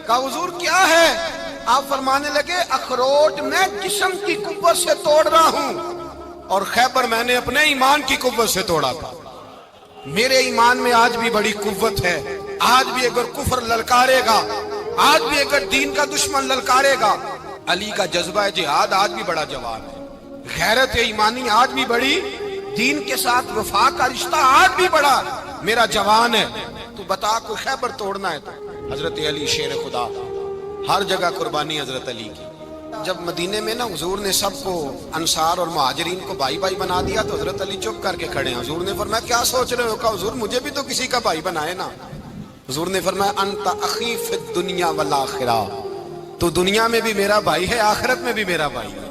کہا حضور کیا ہے؟ آپ فرمانے لگے اخروٹ میں جسم کی قوت سے توڑ رہا ہوں، اور خیبر میں نے اپنے ایمان کی قوت سے توڑا تھا۔ میرے ایمان میں آج بھی بڑی قوت ہے، آج بھی اگر کفر للکارے گا، آج بھی اگر دین کا دشمن للکارے گا، علی کا جذبہ جہاد آج بھی بڑا جوان ہے، غیرت ایمانی آج بھی بڑی، دین کے ساتھ وفا کا رشتہ آج بھی بڑا میرا جوان ہے۔ تو بتا کوئی خیبر توڑنا ہے تو حضرت علی شیر خدا، ہر جگہ قربانی حضرت علی کی۔ جب مدینے میں نا حضور نے سب کو انصار اور مہاجرین کو بھائی بھائی بنا دیا تو حضرت علی چپ کر کے کھڑے ہیں۔ حضور نے فرمایا کیا سوچ رہے ہو؟ کہا حضور مجھے بھی تو کسی کا بھائی بنائے نا۔ حضور نے فرمایا انت اخی فی الدنیا والآخرہ، تو دنیا میں بھی میرا بھائی ہے، آخرت میں بھی میرا بھائی ہے۔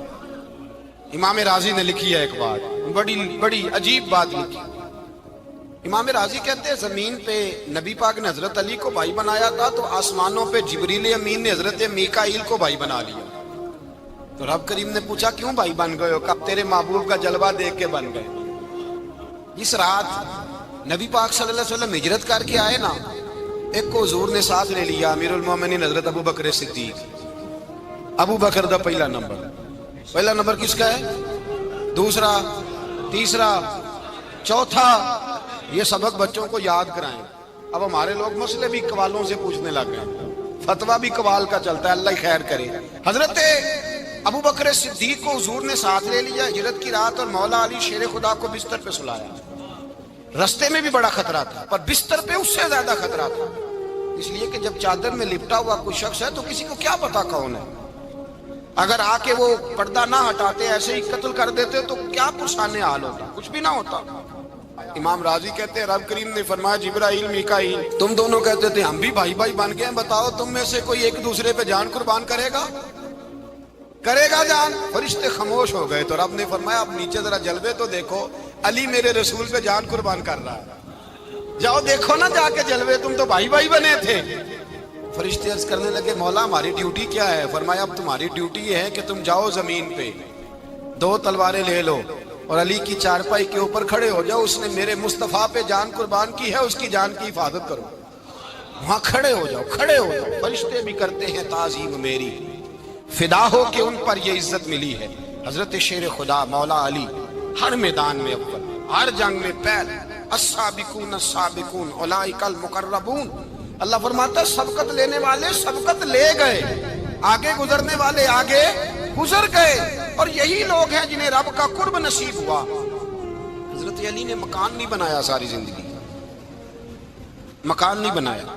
امام راضی نے لکھی ہے ایک بات، بڑی عجیب بات لکھی۔ امام راضی کہتے ہیں زمین پہ نبی پاک نے حضرت علی کو بھائی بنایا تھا تو آسمانوں پہ جبریل امین نے حضرت میکائیل کو بھائی بنا لیا۔ تو رب کریم نے پوچھا کیوں بھائی بن گئے ہو؟ کب تیرے محبوب کا جلوہ دیکھ کے بن گئے۔ اس رات نبی پاک صلی اللہ علیہ وسلم ہجرت کر کے آئے نا، ایک کو حضور نے ساتھ لے لیا، امیر المومنین حضرت ابو بکر صدیق۔ ابو بکر دا پہلا نمبر کس کا ہے؟ دوسرا، تیسرا، چوتھا، یہ سبق بچوں کو یاد کرائیں۔ اب ہمارے لوگ مسئلے بھی قوالوں سے پوچھنے لگ گئے، فتویٰ بھی قوال کا چلتا ہے، اللہ ہی خیر کرے۔ حضرت ابو بکر صدیق کو حضور نے ساتھ لے لیا ہجرت کی رات، اور مولا علی شیر خدا کو بستر پہ سلایا۔ رستے میں بھی بڑا خطرہ تھا پر بستر پہ اس سے زیادہ خطرہ تھا، اس لیے کہ جب چادر میں لپٹا ہوا کوئی شخص ہے تو کسی کو کیا پتا کون ہے، اگر آ کے وہ پردہ نہ ہٹاتے ایسے ہی قتل کر دیتے تو کیا پرسانے حال ہوتا، کچھ بھی نہ ہوتا۔ امام راضی کہتے ہیں رب کریم نے فرمایا جبرائیل میکائیل تم دونوں کہتے تھے ہم بھی بھائی بھائی بن گئے ہیں، بتاؤ تم میں سے کوئی ایک دوسرے پہ جان قربان کرے گا؟ کرے گا جان؟ فرشتے خاموش ہو گئے تو رب نے فرمایا اب نیچے ذرا جلوے تو دیکھو، علی میرے رسول پہ جان قربان کر رہا ہے، جاؤ دیکھو نا جا کے جلوے، تم تو بھائی بھائی بنے تھے۔ فرشتے عرض کرنے لگے مولا ہماری ڈیوٹی کیا ہے؟ فرمایا اب تمہاری ڈیوٹی یہ ہے کہ تم جاؤ زمین پہ، 2 تلواریں لے لو اور علی کی چارپائی کے اوپر کھڑے ہو جاؤ، اس نے میرے مصطفیٰ پہ جان قربان کی ہے، اس کی جان کی حفاظت کرو۔ وہاں کھڑے ہو جاؤ، کھڑے ہو جاؤ۔ فرشتے بھی کرتے ہیں تعظیم میری، فدا ہو کہ ان پر یہ عزت ملی ہے۔ حضرت شیر خدا مولا علی ہر میدان میں اول، ہر جنگ میں پہل، السابقون السابقون اولئک المقربون۔ اللہ فرماتا ہے سبقت لینے والے سبقت لے گئے، آگے گزرنے والے آگے گزر گئے، اور یہی لوگ ہیں جنہیں رب کا قرب نصیب ہوا۔ حضرت علی نے مکان نہیں بنایا ساری زندگی، مکان نہیں بنایا،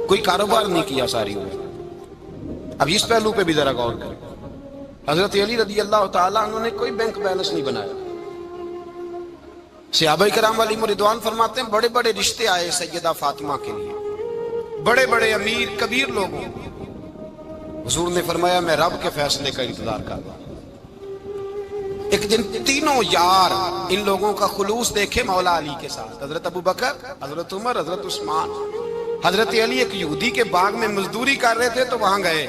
کوئی کاروبار نہیں کیا ساری عمر۔ اب اس پہلو پہ بھی ذرا غور کریں، حضرت علی رضی اللہ تعالیٰ عنہ نے کوئی بینک بیلنس نہیں بنایا۔ صحابہ کرام علیہم رضوان فرماتے ہیں بڑے بڑے رشتے آئے سیدہ فاطمہ کے لیے، بڑے بڑے امیر کبیر لوگوں، حضور نے فرمایا میں رب کے فیصلے کا انتظار کر رہا ہوں۔ ایک دن تینوں یار ان لوگوں کا خلوص دیکھے مولا علی کے ساتھ، حضرت ابو بکر، حضرت عمر، حضرت عثمان۔ حضرت علی ایک یہودی کے باغ میں مزدوری کر رہے تھے تو وہاں گئے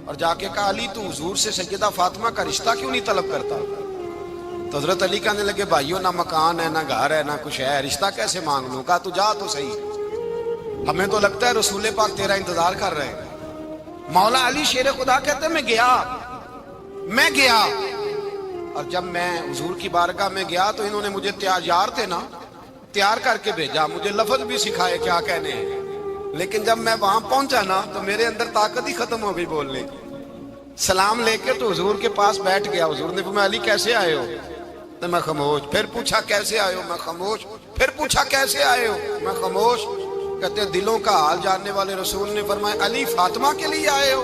اور جا کے کہا علی تو حضور سے سیدہ فاطمہ کا رشتہ کیوں نہیں طلب کرتا؟ تو حضرت علی کہنے لگے بھائیوں نہ مکان ہے نہ گھر ہے نہ کچھ ہے، رشتہ کیسے مانگ لوں؟ کہا تو جا تو صحیح، ہمیں تو لگتا ہے رسول پاک تیرا انتظار کر رہے ہیں۔ مولا علی شیر خدا کہتے ہیں میں گیا اور جب میں حضور کی بارگاہ میں گیا تو انہوں نے مجھے تیار تھے نا، تیار کر کے بھیجا، مجھے لفظ بھی سکھائے کیا کہنے ہیں، لیکن جب میں وہاں پہنچا نا تو میرے اندر طاقت ہی ختم ہو گئی بولنے کی۔ سلام لے کے تو حضور کے پاس بیٹھ گیا، حضور نے فرمایا علی کیسے آئے ہو؟ تو میں خاموش، پھر پوچھا کیسے آئے ہو؟ میں خاموش، پھر پوچھا کیسے آئے ہو؟ میں خاموش۔ کہتے ہیں دلوں کا حال جاننے والے رسول نے فرمایا علی فاطمہ کے لیے آئے ہو؟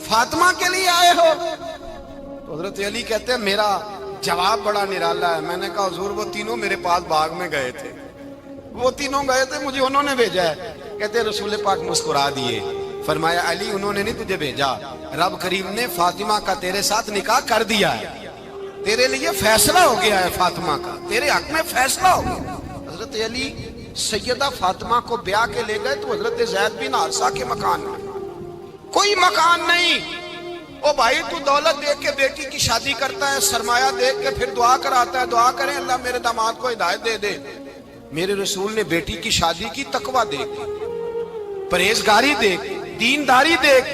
فاطمہ کے لیے آئے ہو؟ تو حضرت علی کہتے ہیں میرا جواب بڑا نرالا ہے۔ میں نے کہا حضور وہ تینوں میرے پاس باغ میں گئے تھے، وہ تینوں گئے تھے، مجھے انہوں نے بھیجا ہے۔ کہتے ہیں رسول پاک مسکرا دیے، فرمایا علی انہوں نے نہیں تجھے بھیجا، رب کریم نے فاطمہ کا تیرے ساتھ نکاح کر دیا ہے، تیرے لیے فیصلہ ہو گیا ہے، فاطمہ کا تیرے حق میں فیصلہ ہو گیا۔ حضرت علی سیدہ فاطمہ کو بیاہ کے لے گئے تو حضرت زید بن حارثہ کے مکان میں کوئی مکان نہیں۔ او بھائی تو دولت دیکھ کے بیٹی کی شادی کرتا ہے، سرمایہ دیکھ کے پھر دعا کراتا ہے، دعا کریں اللہ میرے داماد کو ہدایت دے دے۔ میرے رسول نے بیٹی کی شادی کی تقوی دیکھ، پرہیزگاری دیکھ، دینداری دیکھ،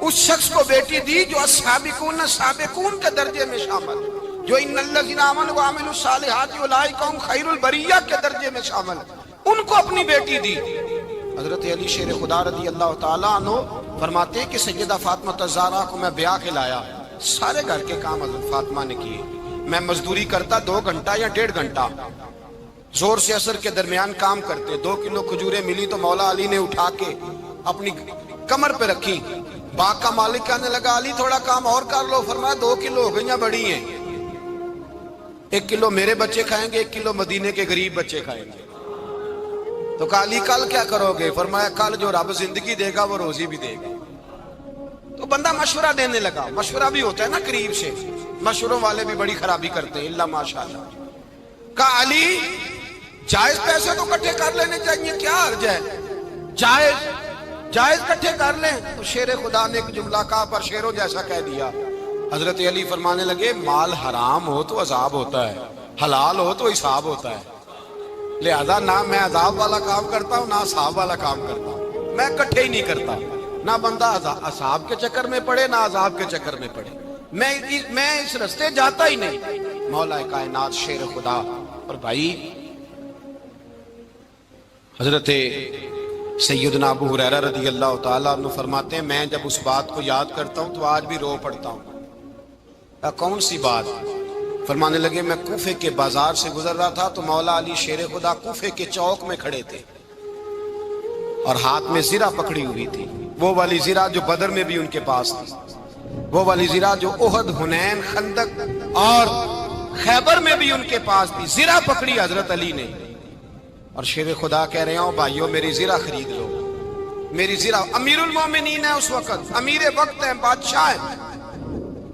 اس شخص کو بیٹی دی جو السابقون السابقون کے درجے میں شامل، جو ان الذین آمنوا وعملوا الصالحات اولئک هم خیر البریہ کے درجے میں شامل، ان کو اپنی بیٹی دی۔ حضرت علی شیر خدا رضی اللہ تعالیٰ عنہ فرماتے ہیں کہ سیدہ فاطمہ الزہرا کو میں بیاہ کے لایا، سارے گھر کے کام حضرت فاطمہ نے کیے، میں مزدوری کرتا 2 گھنٹہ یا 1.5 گھنٹہ، زور سے عصر کے درمیان کام کرتے، 2 کلو کھجوریں ملی تو مولا علی نے اٹھا کے اپنی کمر پہ رکھی۔ باغ کا مالک کہنے لگا علی تھوڑا کام اور کر لو، فرمایا 2 کلو ہو گئیاں بڑی ہیں، 1 کلو میرے بچے کھائیں گے، 1 کلو مدینے کے غریب بچے کھائیں گے۔ تو کہا علی کل کیا کرو گے؟ فرمایا کل جو رب زندگی دے گا وہ روزی بھی دے گا۔ تو بندہ مشورہ دینے لگا، مشورہ بھی ہوتا ہے نا قریب سے، مشوروں والے بھی بڑی خرابی کرتے ہیں اللہ ماشاءاللہ۔ کہا علی جائز پیسے تو کٹھے کر لینے چاہیے، کیا حرج ہے، جائز کٹھے کر لیں۔ تو شیر خدا نے ایک جملہ کہا پر شیروں جیسا کہہ دیا۔ حضرت علی فرمانے لگے مال حرام ہو تو عذاب ہوتا ہے، حلال ہو تو حساب ہوتا ہے، لہذا نہ میں عذاب والا کام کرتا ہوں نہ حساب والا کام کرتا ہوں، میں کٹھے ہی نہیں کرتا، نہ بندہ حساب کے چکر میں پڑے نہ عذاب کے چکر میں پڑے، میں اس رستے جاتا ہی نہیں۔ مولا کائنات شیر خدا۔ اور بھائی حضرت سیدنا ابو ہریرہ رضی اللہ تعالیٰ عنہ فرماتے ہیں میں جب اس بات کو یاد کرتا ہوں تو آج بھی رو پڑتا ہوں۔ کون سی بات؟ فرمانے لگے میں کوفے کے بازار سے گزر رہا تھا تو مولا علی شیر خدا کوفے کے چوک میں کھڑے تھے اور ہاتھ میں زرہ پکڑی ہوئی تھی، وہ والی زرہ جو بدر میں بھی ان کے پاس تھی، وہ والی زرہ جو احد، حنین، خندق اور خیبر میں بھی ان کے پاس تھی۔ زرہ پکڑی حضرت علی نے اور شیر خدا کہہ رہے ہوں بھائیوں میری زرہ خرید لو، میری زرہ امیر المومنین ہے اس وقت، امیر وقت ہے، بادشاہ ہے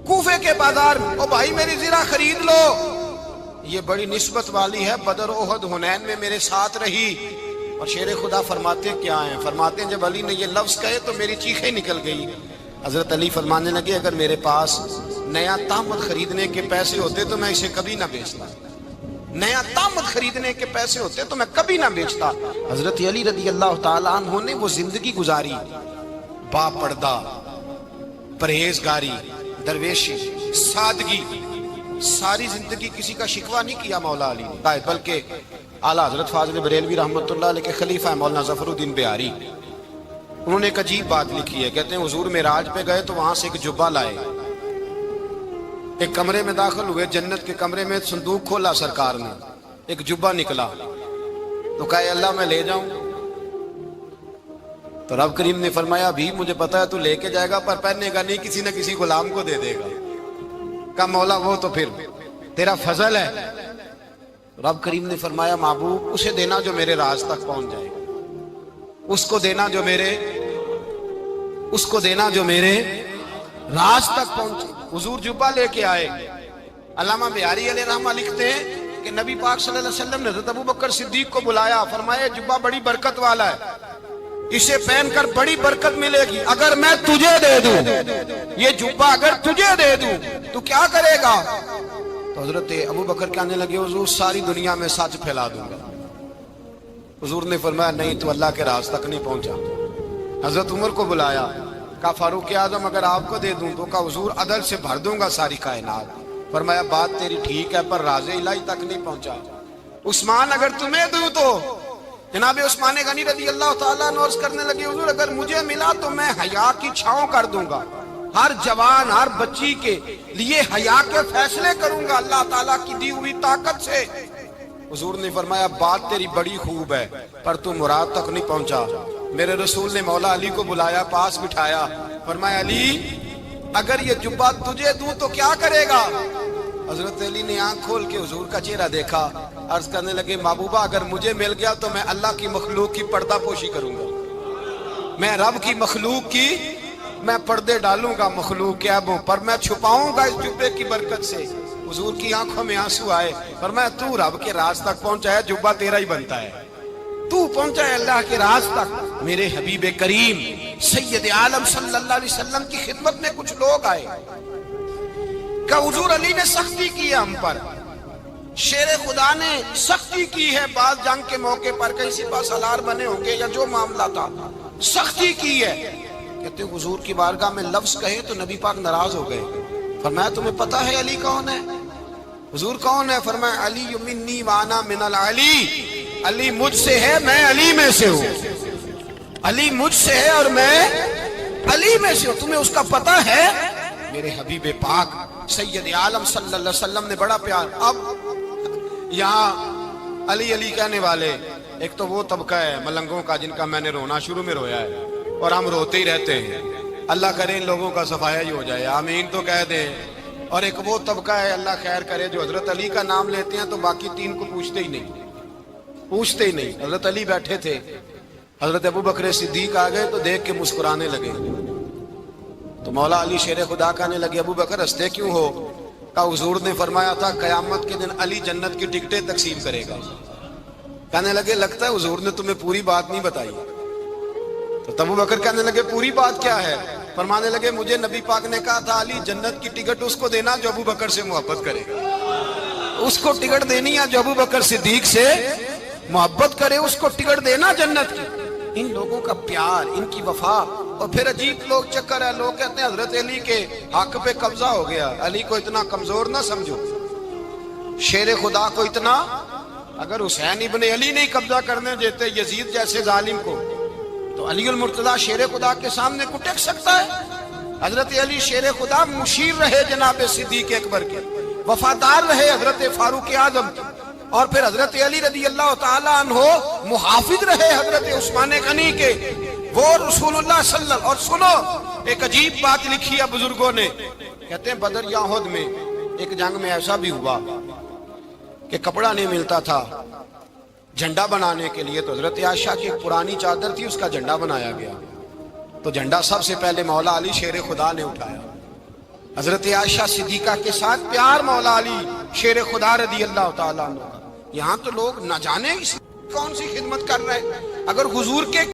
کوفے کے بازار میں، او بھائی میری زرہ خرید لو، یہ بڑی نسبت والی ہے، بدر احد حنین میں میرے ساتھ رہی۔ اور شیر خدا فرماتے کیا ہیں؟ فرماتے ہیں جب علی نے یہ لفظ کہے تو میری چیخیں نکل گئی۔ حضرت علی فرمانے لگے اگر میرے پاس نیا تامت خریدنے کے پیسے ہوتے تو میں اسے کبھی نہ بیچتا، نیا تامت خریدنے کے پیسے ہوتے تو میں کبھی نہ بیچتا۔ حضرت علی رضی اللہ تعالیٰ عنہ نے وہ زندگی گزاری، با پردہ، پرہیزگاری، درویشی، سادگی، ساری زندگی کسی کا شکوہ نہیں کیا مولا علی نے، بلکہ اعلیٰ حضرت فاضل بریلوی رحمۃ اللہ علیہ کے خلیفہ مولانا ظفر الدین بہاری، انہوں نے ایک عجیب بات لکھی ہے، کہتے ہیں حضور معراج پہ گئے تو وہاں سے ایک جبہ لائے، ایک کمرے میں داخل ہوئے، جنت کے کمرے میں صندوق کھولا سرکار نے، ایک جبہ نکلا تو کہا اے اللہ میں لے جاؤں؟ تو رب کریم نے فرمایا بھی مجھے پتا ہے تو لے کے جائے گا پر پہننے گا نہیں، کسی نہ کسی غلام کو دے دے گا۔ کہا مولا وہ تو پھر تیرا فضل ہے۔ رب کریم نے فرمایا محبوب اسے دینا جو میرے راز تک پہنچ جائے، اس کو دینا جو میرے راز تک پہنچے۔ حضور جبہ لے کے آئے۔ علامہ بہاری علیہ رحمہ لکھتے ہیں کہ نبی پاک صلی اللہ علیہ وسلم نے حضرت ابوبکر صدیق کو بلایا، فرمایا جبہ بڑی برکت والا ہے، اسے پہن کر بڑی برکت ملے گی، اگر میں تجھے دے دوں یہ جبہ، اگر تجھے دے دوں تو کیا کرے گا؟ تو حضرت ابوبکر کہنے لگے حضور ساری دنیا میں سچ پھیلا دوں گا۔ حضور نے فرمایا نہیں تو اللہ کے راز تک نہیں پہنچا۔ حضرت عمر کو بلایا، کہا فاروق اعظم اگر آپ کو دے دوں تو کہا حضور عدل سے بھر دوں گا ساری کائنات۔ فرمایا بات تیری ٹھیک ہے پر راز الہی تک نہیں پہنچا۔ عثمان اگر تمہیں دوں تو جناب عثمان غنی رضی اللہ تعالیٰ عنہ عرض کرنے لگے حضور اگر مجھے ملا تو میں حیا کی چھاؤں کر دوں گا، ہر جوان ہر بچی کے لیے حیا کے فیصلے کروں گا اللہ تعالیٰ کی دی ہوئی طاقت سے۔ حضور نے فرمایا بات تیری بڑی خوب ہے پر تو مراد تک نہیں پہنچا۔ میرے رسول نے مولا علی کو بلایا، پاس بٹھایا، فرمایا علی اگر یہ جبہ تجھے دوں تو کیا کرے گا؟ حضرت علی نے آنکھ کھول کے حضور کا چہرہ دیکھا، عرض کرنے لگے محبوبہ اگر مجھے مل گیا تو میں اللہ کی مخلوق کی پردہ پوشی کروں گا، میں رب کی مخلوق کی میں پردے ڈالوں گا مخلوق کے عیبوں پر، میں چھپاؤں گا اس جبے کی برکت سے۔ حضور کی آنکھوں میں آنسو آئے، فرمایا تو رب کے راز تک پہنچا ہے، جبہ تیرا ہی بنتا ہے، تو پہنچا ہے اللہ کے راز تک۔ میرے حبیب کریم سید عالم صلی اللہ علیہ وسلم کی خدمت میں کچھ لوگ آئے کہ حضور علی نے سختی کی ہے ہم پر، شیر خدا نے سختی کی ہے، بعض جنگ کے موقع پر کہیں سپاہ سالار بنے ہوں گے یا جو معاملہ تھا سختی کی ہے۔ کہتے ہیں حضور کی بارگاہ میں لفظ کہے تو نبی پاک ناراض ہو گئے۔ فرمایا تمہیں پتا ہے علی کون ہے؟ حضور کون ہے؟ فرمایا علی منی وانا من العلی، علی مجھ سے ہے میں علی میں سے ہوں، علی مجھ سے ہے اور میں علی میں سے ہوں، تمہیں اس کا پتہ ہے؟ میرے حبیب پاک سید عالم صلی اللہ علیہ وسلم نے بڑا پیار۔ اب یہاں علی علی کہنے والے ایک تو وہ طبقہ ہے ملنگوں کا جن کا میں نے رونا شروع میں رویا ہے اور ہم روتے ہی رہتے ہیں، اللہ کرے ان لوگوں کا صفایا ہی ہو جائے، آمین تو کہہ دیں۔ اور ایک وہ طبقہ ہے اللہ خیر کرے جو حضرت علی کا نام لیتے ہیں تو باقی تین کو پوچھتے ہی نہیں۔ حضرت علی بیٹھے تھے، حضرت ابوبکر صدیق آ گئے تو دیکھ کے مسکرانے لگے، تو مولا علی شیر خدا کہنے لگے ابوبکر ہنستے کیوں ہو؟ کہا حضور نے فرمایا تھا قیامت کے دن علی جنت کی ٹکٹیں تقسیم کرے گا۔ کہنے لگے لگتا ہے حضور نے تمہیں پوری بات نہیں بتائی۔ تو ابوبکر کہنے لگے پوری بات کیا ہے؟ فرمانے لگے مجھے نبی پاک نے کہا تھا علی جنت کی ٹکٹ اس کو دینا جو ابوبکر سے محبت کرے گا، اس کو ٹکٹ دینی ہے جو ابوبکر صدیق سے محبت کرے، اس کو ٹکٹ دینا جنت کی۔ ان لوگوں کا پیار، ان کی وفا۔ اور پھر عجیب لوگ چکر ہے، لوگ کہتے ہیں حضرت علی کے حق پہ قبضہ ہو گیا، علی کو اتنا کمزور نہ سمجھو، شیر خدا کو اتنا، اگر حسین ابن علی نہیں قبضہ کرنے دیتے یزید جیسے ظالم کو تو علی المرتضیٰ شیر خدا کے سامنے کو ٹک سکتا ہے؟ حضرت علی شیر خدا مشیر رہے جناب صدیق اکبر کے، وفادار رہے حضرت فاروق اعظم کے، اور پھر حضرت علی رضی اللہ تعالیٰ عنہ محافظ رہے حضرت عثمان غنی کے، وہ رسول اللہ صلی اللہ علیہ وسلم۔ اور سنو ایک عجیب بات لکھی ہے بزرگوں نے، کہتے ہیں بدر یا احد میں ایک جنگ میں ایسا بھی ہوا کہ کپڑا نہیں ملتا تھا، جھنڈا بنانے کے لیے تو حضرت عائشہ کی ایک پرانی چادر تھی، اس کا جھنڈا بنایا گیا. تو جھنڈا سب سے پہلے مولا علی شیر خدا نے اٹھایا. حضرت عائشہ صدیقہ کے ساتھ پیار مولا علی شیر خدا رضی اللہ تعالیٰ عنہ. یہاں تو لوگ نہ جانے کون سی خدمت کر رہے ہیں. اگر حضور کے